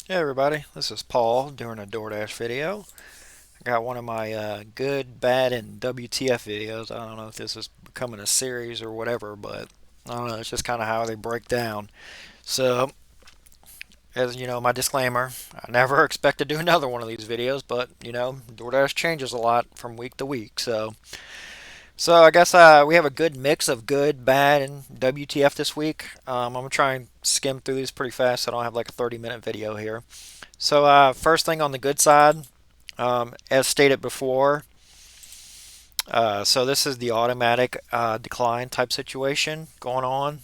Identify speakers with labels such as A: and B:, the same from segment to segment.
A: Hey everybody, this is Paul doing a Doordash video. I got one of my good, bad, and WTF videos. I don't know if this is becoming a series or whatever, but I don't know, it's just kind of how they break down. So, as you know, my disclaimer, I never expect to do another one of these videos, but Doordash changes a lot from week to week. So I guess we have a good mix of good, bad, and WTF this week. I'm gonna try and skim through these pretty fast so I don't have like a 30-minute video here. So, first thing on the good side, as stated before, so this is the automatic decline type situation going on.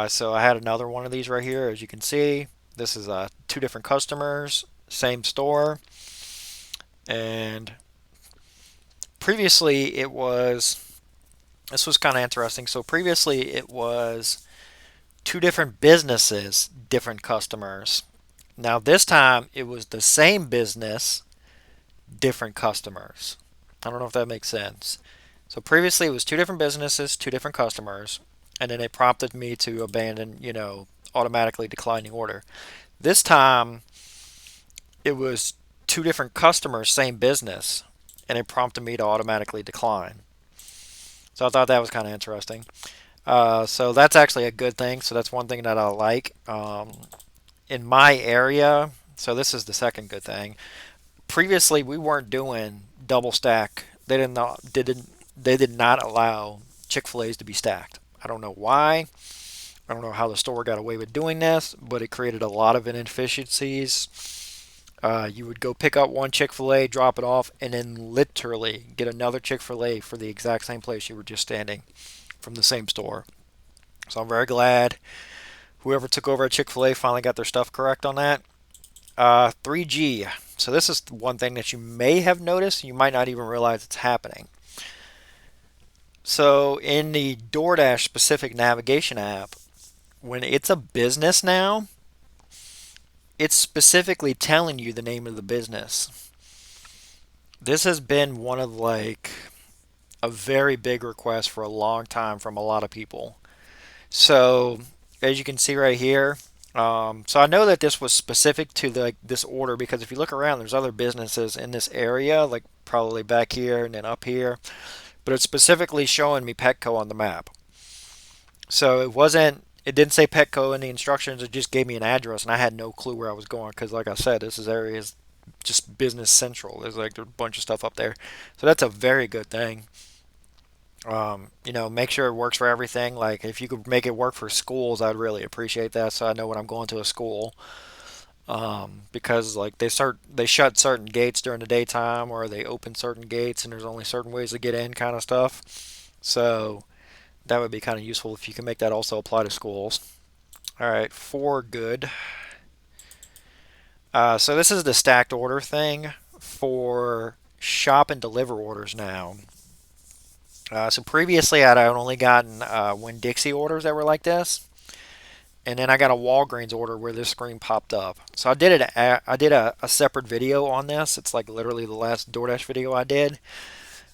A: So I had another one of these right here, as you can see. This is two different customers, same store, and previously it was. This was kind of interesting. So previously it was two different businesses, different customers. Now this time it was the same business, different customers. I don't know if that makes sense. So previously it was two different businesses, two different customers, and then it prompted me to abandon, automatically declining order. This time it was two different customers, same business, and it prompted me to automatically decline. So I thought that was kind of interesting. So that's actually a good thing. So that's one thing that I like. In my area, so this is the second good thing. Previously, we weren't doing double stack. They did not allow Chick-fil-A's to be stacked. I don't know why. I don't know how the store got away with doing this, but it created a lot of inefficiencies. You would go pick up one Chick-fil-A, drop it off, and then literally get another Chick-fil-A for the exact same place you were just standing from the same store. So I'm very glad whoever took over at Chick-fil-A finally got their stuff correct on that. 3G. So this is one thing that you may have noticed. You might not even realize it's happening. So in the DoorDash specific navigation app, when it's a business now, it's specifically telling you the name of the business. This has been one of like a very big request for a long time from a lot of people. So as you can see right here, so I know that this was specific to this order because if you look around, there's other businesses in this area, like probably back here and then up here, but it's specifically showing me Petco on the map. So it didn't say Petco in the instructions. It just gave me an address, and I had no clue where I was going because, like I said, this area is just business central. There's a bunch of stuff up there, so that's a very good thing. Make sure it works for everything. Like if you could make it work for schools, I'd really appreciate that. So I know when I'm going to a school, because like they shut certain gates during the daytime, or they open certain gates, and there's only certain ways to get in, kind of stuff. So that would be kind of useful if you can make that also apply to schools. All right, for good. So this is the stacked order thing for shop and deliver orders now. So previously, I'd only gotten Winn-Dixie orders that were like this, and then I got a Walgreens order where this screen popped up. So I did a separate video on this. It's like literally the last DoorDash video I did,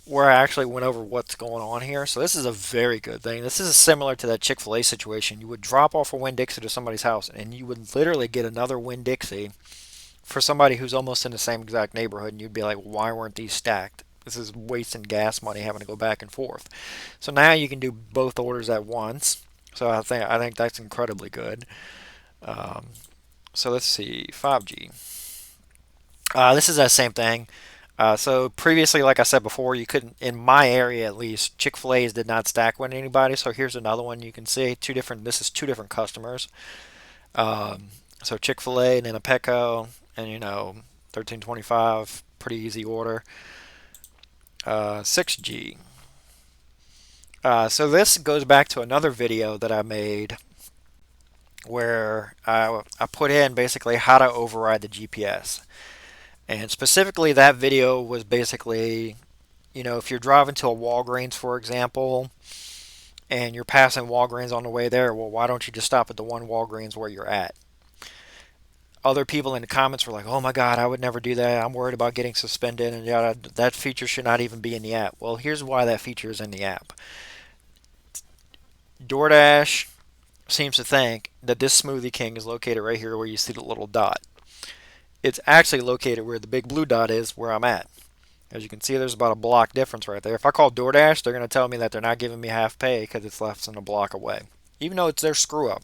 A: where I actually went over what's going on here. So this is a very good thing. This is similar to that Chick-fil-A situation. You would drop off a Winn-Dixie to somebody's house, and you would literally get another Winn-Dixie for somebody who's almost in the same exact neighborhood, and you'd be like, why weren't these stacked? This is wasting gas money having to go back and forth. So now you can do both orders at once. So I think that's incredibly good. Um, so let's see, 5G. This is that same thing. So previously, like I said before, you couldn't, in my area at least, Chick-fil-A's did not stack with anybody. So here's another one you can see. This is two different customers. So Chick-fil-A and then a Petco, and 1325, pretty easy order. 6G. So this goes back to another video that I made where I put in basically how to override the GPS. And specifically, that video was basically, if you're driving to a Walgreens, for example, and you're passing Walgreens on the way there, well, why don't you just stop at the one Walgreens where you're at? Other people in the comments were like, "Oh my God, I would never do that. I'm worried about getting suspended, and yada. That feature should not even be in the app." Well, here's why that feature is in the app. DoorDash seems to think that this Smoothie King is located right here where you see the little dot. It's actually located where the big blue dot is, where I'm at. As you can see, there's about a block difference right there. If I call Doordash, they're going to tell me that they're not giving me half pay because it's less than a block away, even though it's their screw up.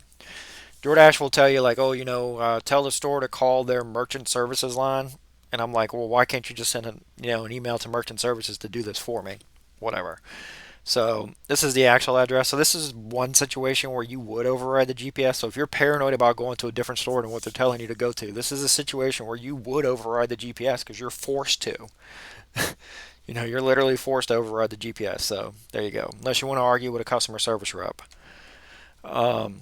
A: DoorDash will tell you like, oh, tell the store to call their merchant services line, and I'm like, well, why can't you just send an email to merchant services to do this for me? Whatever. So this is the actual address. So this is one situation where you would override the GPS. So if you're paranoid about going to a different store than what they're telling you to go to, this is a situation where you would override the GPS because you're forced to. You're literally forced to override the GPS. So there you go. Unless you want to argue with a customer service rep. Um,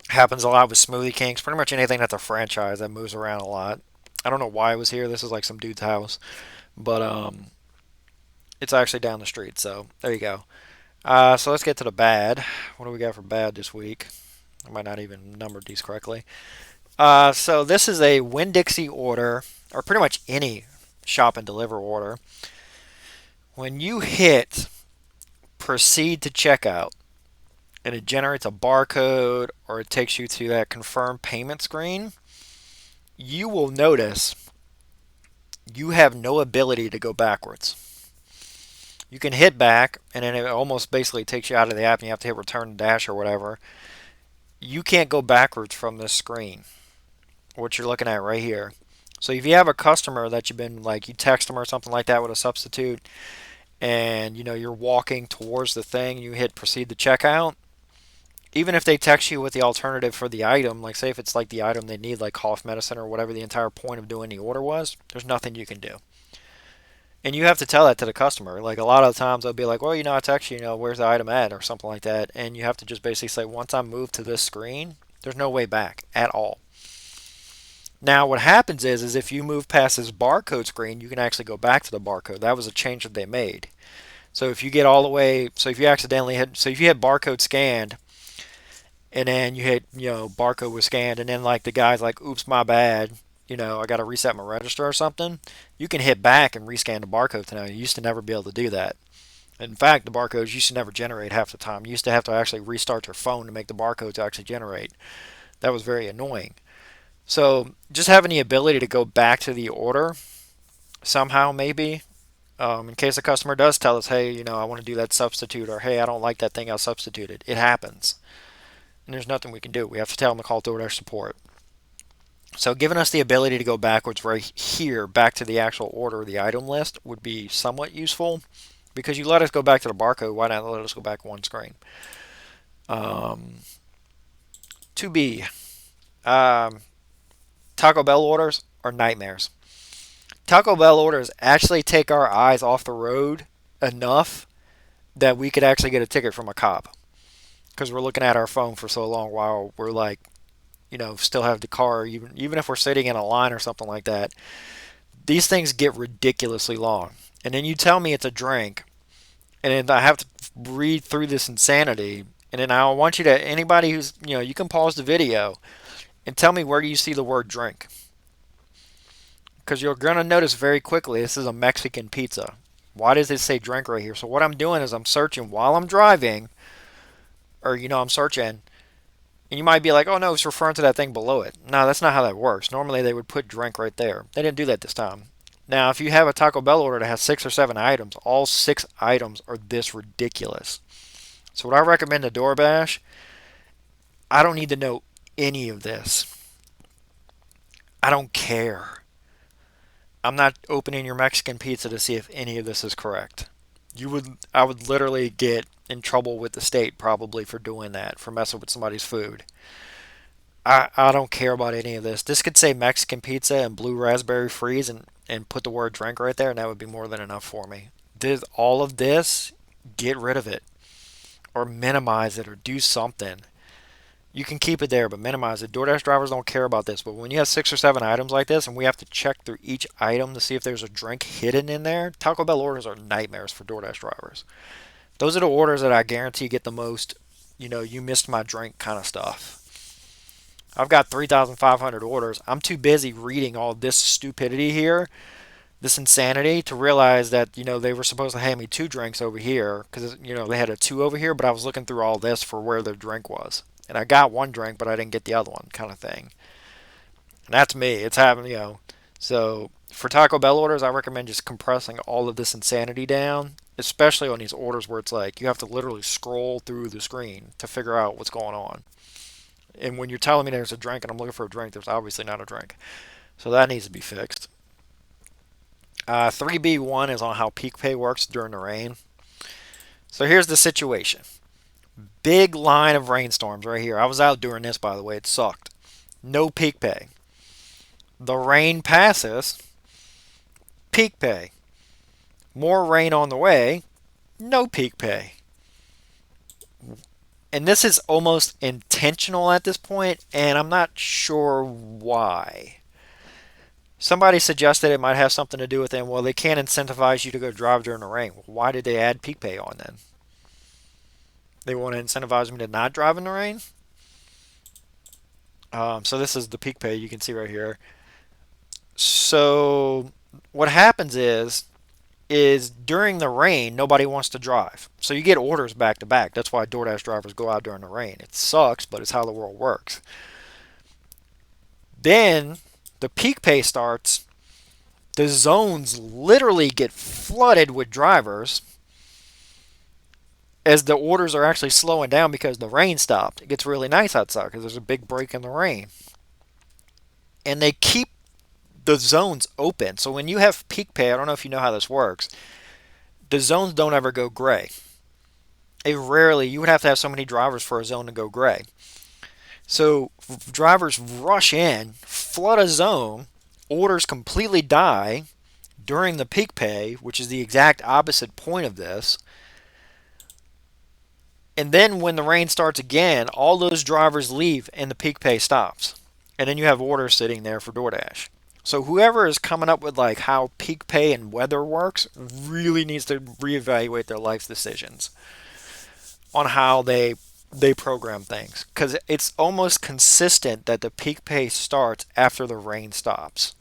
A: Happens a lot with Smoothie Kings. Pretty much anything that's a franchise that moves around a lot. I don't know why it was here. This is like some dude's house, but it's actually down the street. So there you go. So let's get to the bad. What do we got for bad this week? I might not even numbered these correctly. So this is a Winn-Dixie order, or pretty much any shop and deliver order. When you hit proceed to checkout, and it generates a barcode or it takes you to that confirm payment screen, you will notice you have no ability to go backwards. You can hit back, and then it almost basically takes you out of the app, and you have to hit return dash or whatever. You can't go backwards from this screen, what you're looking at right here. So if you have a customer that you've been like, you text them or something like that with a substitute, and you're walking towards the thing, and you hit proceed to checkout, even if they text you with the alternative for the item, like say if it's like the item they need, like cough medicine or whatever the entire point of doing the order was, there's nothing you can do. And you have to tell that to the customer. Like a lot of times they'll be like, well, I text you, where's the item at or something like that. And you have to just basically say, once I move to this screen, there's no way back at all. Now what happens is if you move past this barcode screen, you can actually go back to the barcode. That was a change that they made. So if you get all the way, so if you accidentally hit, so if you had barcode scanned, and then you hit, barcode was scanned, and then like the guy's like, oops, my bad, I got to reset my register or something, you can hit back and rescan the barcode now. You used to never be able to do that. In fact, the barcodes used to never generate half the time. You used to have to actually restart your phone to make the barcode to actually generate. That was very annoying. So just having the ability to go back to the order somehow, maybe, in case a customer does tell us, hey, I want to do that substitute, or hey, I don't like that thing I substituted. It happens. And there's nothing we can do. We have to tell them to call DoorDash support. So giving us the ability to go backwards right here, back to the actual order, the item list, would be somewhat useful. Because you let us go back to the barcode, why not let us go back one screen? 2B. Taco Bell orders are nightmares. Taco Bell orders actually take our eyes off the road enough that we could actually get a ticket from a cop. Because we're looking at our phone for so long while we're like, still have the car, even if we're sitting in a line or something like that. These things get ridiculously long. And then you tell me it's a drink, and then I have to read through this insanity. And then I want you to, anybody who's, you can pause the video and tell me where do you see the word drink. Because you're going to notice very quickly this is a Mexican pizza. Why does it say drink right here? So what I'm doing is I'm searching while I'm driving, or I'm searching, and you might be like, oh no, it's referring to that thing below it. No, that's not how that works. Normally they would put drink right there. They didn't do that this time. Now if you have a Taco Bell order that has 6 or 7 items, all 6 items are this ridiculous. So what I recommend to DoorDash, I don't need to know any of this. I don't care. I'm not opening your Mexican pizza to see if any of this is correct. I would literally get in trouble with the state probably for doing that, for messing with somebody's food. I don't care about any of this. This could say Mexican pizza and blue raspberry freeze and put the word drink right there, and that would be more than enough for me. All of this, get rid of it. Or minimize it or do something. You can keep it there, but minimize it. DoorDash drivers don't care about this, but when you have 6 or 7 items like this and we have to check through each item to see if there's a drink hidden in there, Taco Bell orders are nightmares for DoorDash drivers. Those are the orders that I guarantee get the most, you missed my drink kind of stuff. I've got 3,500 orders. I'm too busy reading all this stupidity here, this insanity, to realize that, they were supposed to hand me 2 drinks over here because, they had a 2 over here, but I was looking through all this for where the drink was. And I got 1 drink, but I didn't get the other one kind of thing. And that's me. It's happening, you know. So for Taco Bell orders, I recommend just compressing all of this insanity down, especially on these orders where it's like you have to literally scroll through the screen to figure out what's going on. And when you're telling me there's a drink and I'm looking for a drink, there's obviously not a drink. So that needs to be fixed. 3B1 is on how peak pay works during the rain. So here's the situation. Big line of rainstorms right here. I was out doing this, by the way. It sucked. No peak pay. The rain passes. Peak pay. More rain on the way. No peak pay. And this is almost intentional at this point, and I'm not sure why. Somebody suggested it might have something to do with them. Well, they can't incentivize you to go drive during the rain. Well, why did they add peak pay on then? They want to incentivize me to not drive in the rain? So this is the peak pay you can see right here. So what happens is during the rain nobody wants to drive. So you get orders back to back. That's why DoorDash drivers go out during the rain. It sucks, but it's how the world works. Then the peak pay starts. The zones literally get flooded with drivers as the orders are actually slowing down because the rain stopped. It gets really nice outside because there's a big break in the rain. And they keep the zones open. So when you have peak pay, I don't know if you know how this works, the zones don't ever go gray. You would have to have so many drivers for a zone to go gray. So drivers rush in, flood a zone, orders completely die during the peak pay, which is the exact opposite point of this. And then when the rain starts again, all those drivers leave and the peak pay stops. And then you have orders sitting there for DoorDash. So whoever is coming up with like how peak pay and weather works really needs to reevaluate their life decisions on how they program things, because it's almost consistent that the peak pay starts after the rain stops.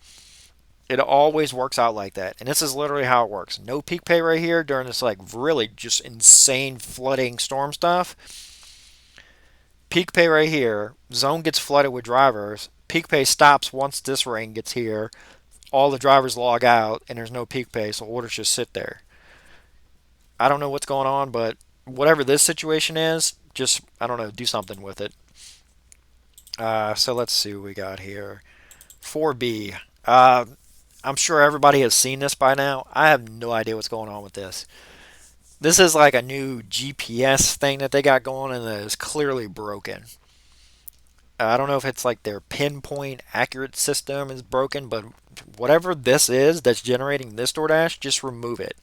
A: It always works out like that. And this is literally how it works. No peak pay right here during this like really just insane flooding storm stuff. Peak pay right here. Zone gets flooded with drivers. Peak pay stops once this rain gets here. All the drivers log out and there's no peak pay, so orders just sit there. I don't know what's going on, but whatever this situation is, just, I don't know, do something with it. So let's see what we got here. 4B. I'm sure everybody has seen this by now. I have no idea what's going on with this. This is like a new GPS thing that they got going and that is clearly broken. I don't know if it's like their pinpoint accurate system is broken, but whatever this is that's generating this DoorDash, just remove it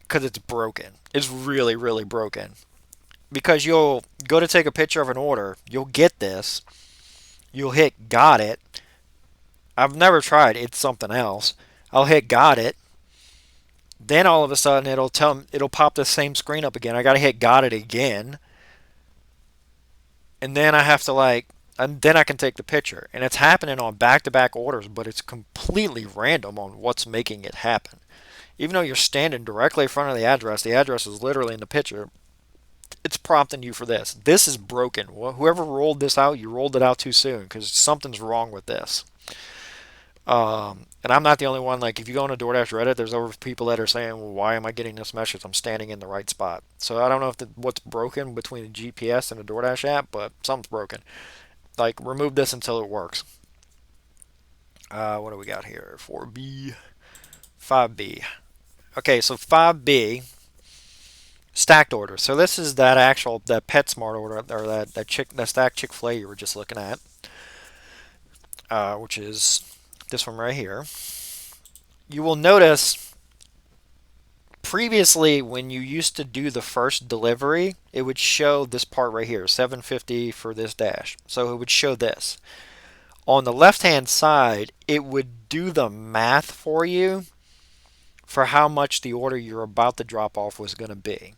A: because it's broken. It's really, really broken. Because you'll go to take a picture of an order, you'll get this, you'll hit got it. I've never tried, it's something else. I'll hit got it. Then all of a sudden it'll pop the same screen up again. I gotta hit got it again. And then I have to and then I can take the picture. And it's happening on back-to-back orders, but it's completely random on what's making it happen. Even though you're standing directly in front of the address is literally in the picture. It's prompting you for this. This is broken. Whoever rolled this out, you rolled it out too soon because something's wrong with this. And I'm not the only one. Like, if you go on a DoorDash Reddit, there's over people that are saying, well, why am I getting this message? I'm standing in the right spot. So I don't know if what's broken between the GPS and the DoorDash app, but something's broken. Like, remove this until it works. What do we got here? 4B, 5B. Okay, so 5B, stacked order. So this is that PetSmart order, or that stacked Chick-fil-A you were just looking at, which is this one right here. You will notice previously when you used to do the first delivery, it would show this part right here, $7.50 for this dash. So it would show this. On the left-hand side, it would do the math for you for how much the order you're about to drop off was going to be.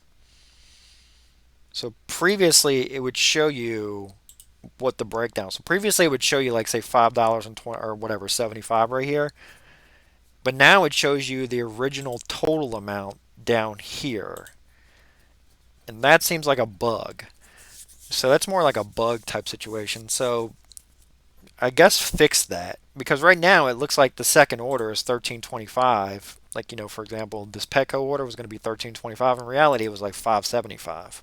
A: So previously, it would show you what the breakdown. So previously, it would show you like say $5.20 or whatever, 75 right here. But now it shows you the original total amount down here. And that seems like a bug. So that's more like a bug type situation. So I guess fix that because right now it looks like the second order is 1325. Like, for example, this Petco order was going to be 1325. In reality, it was like 575.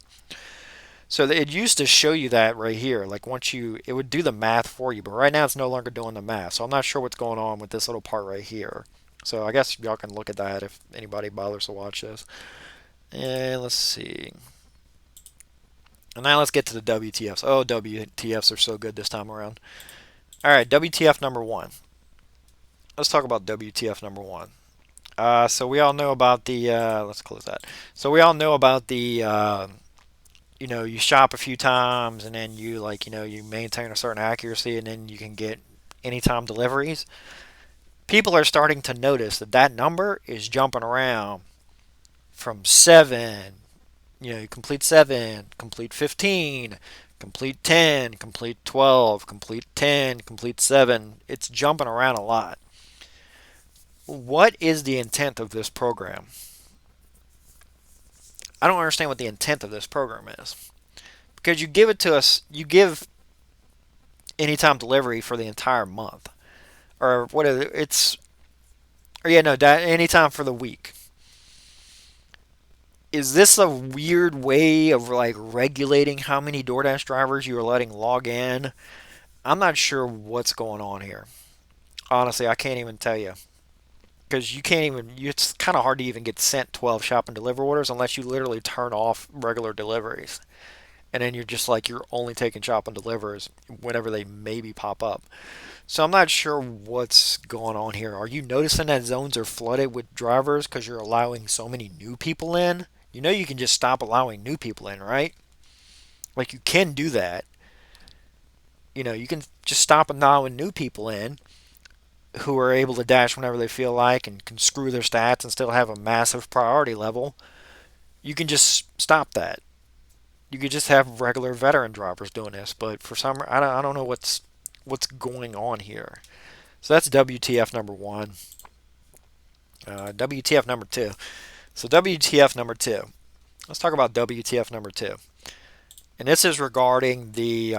A: So it used to show you that right here. Like once it would do the math for you, but right now it's no longer doing the math. So I'm not sure what's going on with this little part right here. So I guess y'all can look at that if anybody bothers to watch this. And let's see. And now let's get to the WTFs. Oh, WTFs are so good this time around. All right, WTF number one. Let's talk about WTF number one. So we all know about the. Let's close that. So we all know about the. You shop a few times and then you you maintain a certain accuracy and then you can get anytime deliveries. People are starting to notice that that number is jumping around from 7. You complete 7, complete 15, complete 10, complete 12, complete 10, complete 7. It's jumping around a lot. What is the intent of this program? I don't understand what the intent of this program is. Because you give it to us, you give anytime delivery for the entire month. Or what is it? Or yeah, no, anytime for the week. Is this a weird way of like regulating how many DoorDash drivers you are letting log in? I'm not sure what's going on here. Honestly, I can't even tell you. Because you can't even, it's kind of hard to even get sent 12 shop and deliver orders unless you literally turn off regular deliveries. And then you're just like, you're only taking shop and delivers whenever they maybe pop up. So I'm not sure what's going on here. Are you noticing that zones are flooded with drivers because you're allowing so many new people in? You can just stop allowing new people in, right? Like you can do that. You can just stop allowing new people in who are able to dash whenever they feel like and can screw their stats and still have a massive priority level. You can just stop that. You could just have regular veteran drivers doing this, but for some, I don't know what's going on here. So that's WTF number one. WTF number two. So WTF number two. Let's talk about WTF number two. And this is regarding the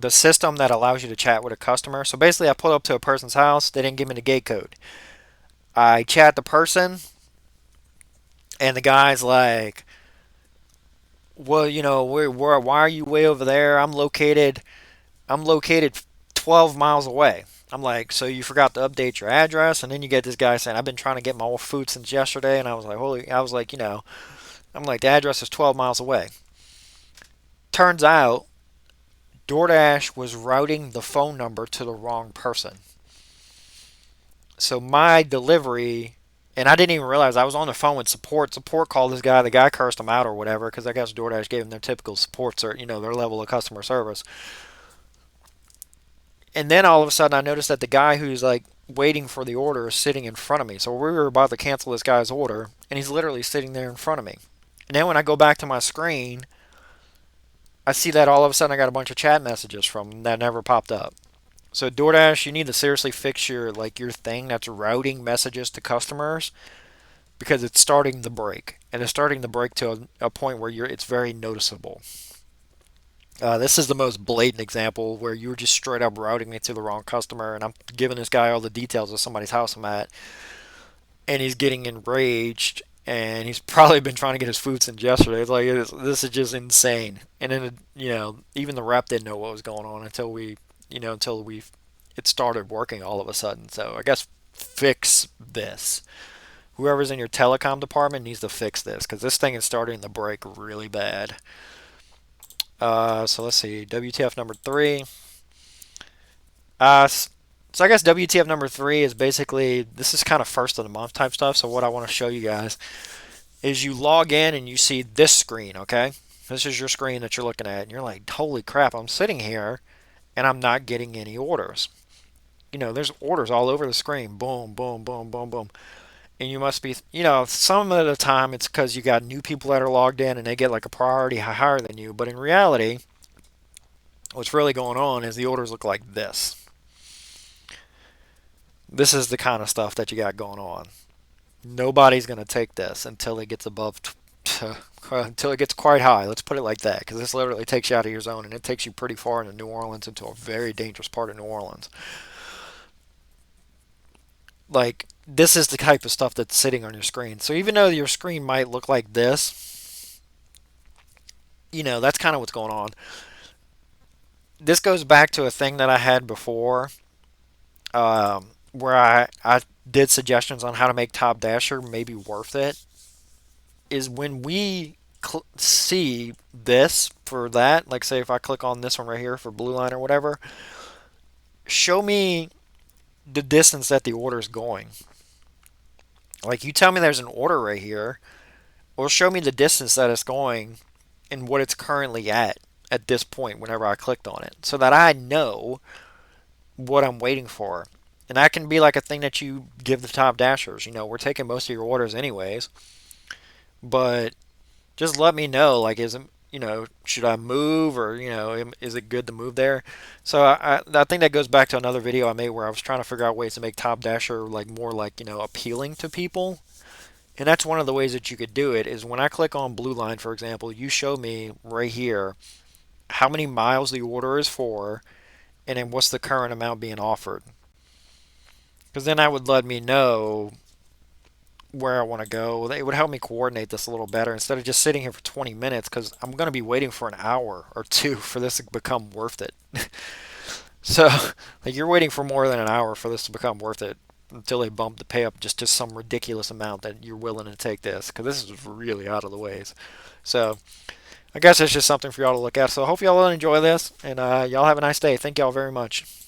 A: system that allows you to chat with a customer. So basically, I pulled up to a person's house. They didn't give me the gate code. I chat the person, and the guy's like, "Well, why are you way over there? I'm located 12 miles away." I'm like, "So you forgot to update your address?" And then you get this guy saying, "I've been trying to get my food since yesterday." And I was like, I'm like, the address is 12 miles away. Turns out, DoorDash was routing the phone number to the wrong person. So my delivery, and I didn't even realize I was on the phone with support. Support called this guy. The guy cursed him out or whatever because I guess DoorDash gave him their typical support, their level of customer service. And then all of a sudden, I noticed that the guy who's like waiting for the order is sitting in front of me. So we were about to cancel this guy's order, and he's literally sitting there in front of me. And then when I go back to my screen, I see that all of a sudden I got a bunch of chat messages from him that never popped up. So DoorDash, you need to seriously fix your thing that's routing messages to customers because it's starting to break, and it's starting to break to a point where it's very noticeable. This is the most blatant example where you're just straight up routing me to the wrong customer, and I'm giving this guy all the details of somebody's house I'm at, and he's getting enraged, and he's probably been trying to get his food since yesterday. This is just insane. And then even the rep didn't know what was going on until we it started working all of a sudden. So I guess fix this. Whoever's in your telecom department needs to fix this because this thing is starting to break really bad. So let's see, WTF number three. So I guess WTF number three is basically this is kind of first of the month type stuff. So what I want to show you guys is you log in and you see this screen. Okay, this is your screen that you're looking at, and you're like, holy crap! I'm sitting here and I'm not getting any orders. There's orders all over the screen. Boom, boom, boom, boom, boom. And you must be, some of the time it's because you got new people that are logged in and they get like a priority higher than you. But in reality, what's really going on is the orders look like this. This is the kind of stuff that you got going on. Nobody's going to take this until it gets above until it gets quite high. Let's put it like that, because this literally takes you out of your zone, and it takes you pretty far into New Orleans, into a very dangerous part of New Orleans. Like, this is the type of stuff that's sitting on your screen. So even though your screen might look like this, that's kind of what's going on. This goes back to a thing that I had before, where I did suggestions on how to make Top Dasher maybe worth it. Is when we see this for that, like say if I click on this one right here for blue line or whatever, show me the distance that the order is going. Like you tell me there's an order right here, or show me the distance that it's going and what it's currently at this point whenever I clicked on it, so that I know what I'm waiting for. And that can be like a thing that you give the top dashers. We're taking most of your orders anyways, but just let me know. Like, should I move, or is it good to move there? So I think that goes back to another video I made where I was trying to figure out ways to make Top Dasher like more like appealing to people. And that's one of the ways that you could do it is when I click on blue line, for example, you show me right here how many miles the order is for, and then what's the current amount being offered. Because then that would let me know where I want to go. It would help me coordinate this a little better instead of just sitting here for 20 minutes, because I'm going to be waiting for an hour or two for this to become worth it. So, like, you're waiting for more than an hour for this to become worth it until they bump the pay up just to some ridiculous amount that you're willing to take this, because this is really out of the ways. So, I guess it's just something for y'all to look at. So, I hope y'all will enjoy this, and y'all have a nice day. Thank y'all very much.